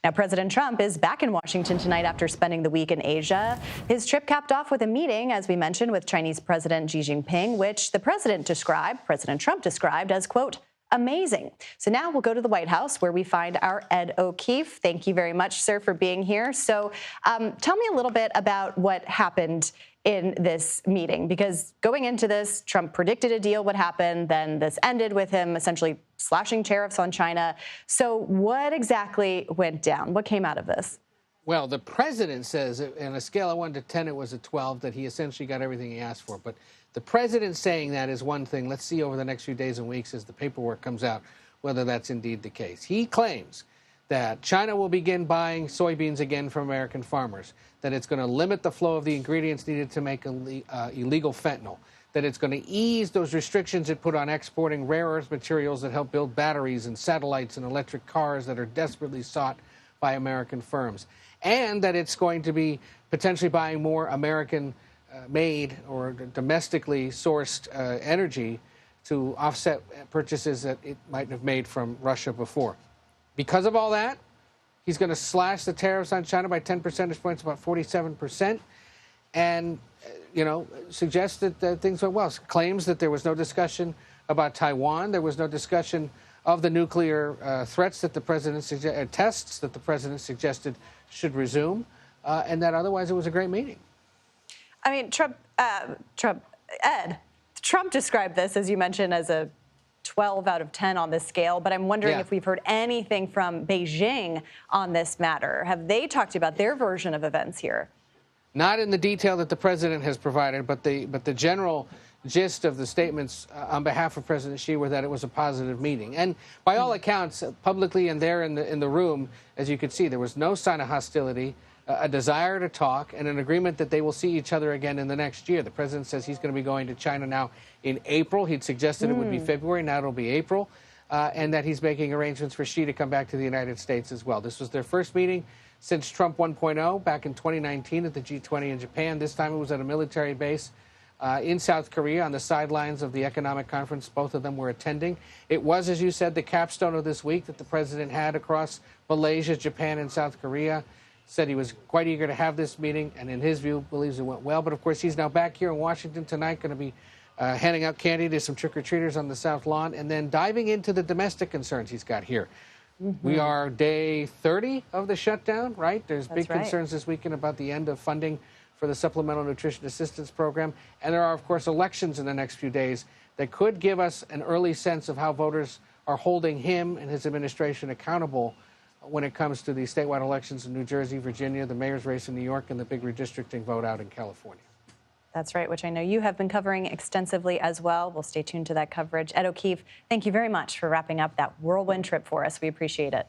Now, President Trump is back in Washington tonight after spending the week in Asia. His trip capped off with a meeting, as we mentioned, with Chinese President Xi Jinping, which President Trump described as, quote, amazing. So now we'll go to the White House, where we find our Ed O'Keefe. Thank you very much, sir, for being here. So tell me a little bit about what happened in this meeting, because going into this, Trump predicted a deal would happen. Then this ended with him essentially slashing tariffs on China. So what exactly went down? What came out of this? Well, the president says, on a scale of 1 to 10, it was a 12, that he essentially got everything he asked for. But the president saying that is one thing. Let's see over the next few days and weeks as the paperwork comes out whether that's indeed the case. He claims that China will begin buying soybeans again from American farmers, that it's going to limit the flow of the ingredients needed to make illegal fentanyl, that it's going to ease those restrictions it put on exporting rare earth materials that help build batteries and satellites and electric cars that are desperately sought by American firms, and that it's going to be potentially buying more American-made or domestically sourced energy to offset purchases that it might have made from Russia before. Because of all that, he's going to slash the tariffs on China by 10 percentage points, about 47%, and, suggests that things went well. Claims that there was no discussion about Taiwan. There was no discussion of the nuclear threats that the president tests that the president suggested should resume, and that otherwise it was a great meeting. I mean, Trump described this, as you mentioned, as a 12 out of 10 on this scale, but I'm wondering if we've heard anything from Beijing on this matter. Have they talked about their version of events here? Not in the detail that the president has provided, but the general gist of the statements on behalf of President Xi were that it was a positive meeting. And by all accounts, publicly and there in the room, as you could see, there was no sign of hostility, a desire to talk, and an agreement that they will see each other again in the next year. The president says he's going to be going to China now in April. He'd suggested it would be February. Now it'll be April. And that he's making arrangements for Xi to come back to the United States as well. This was their first meeting since Trump 1.0 back in 2019 at the G20 in Japan. This time it was at a military base in South Korea on the sidelines of the economic conference both of them were attending. It was, as you said, the capstone of this week that the president had across Malaysia, Japan, and South Korea. Said he was quite eager to have this meeting, and in his view, believes it went well. But, of course, he's now back here in Washington tonight, going to be handing out candy to some trick-or-treaters on the South Lawn, and then diving into the domestic concerns he's got here. We are day 30 of the shutdown, right? There's big concerns this weekend about the end of funding for the Supplemental Nutrition Assistance Program. And there are, of course, elections in the next few days that could give us an early sense of how voters are holding him and his administration accountable when it comes to the statewide elections in New Jersey, Virginia, the mayor's race in New York, and the big redistricting vote out in California. That's right, which I know you have been covering extensively as well. We'll stay tuned to that coverage. Ed O'Keefe, thank you very much for wrapping up that whirlwind trip for us. We appreciate it.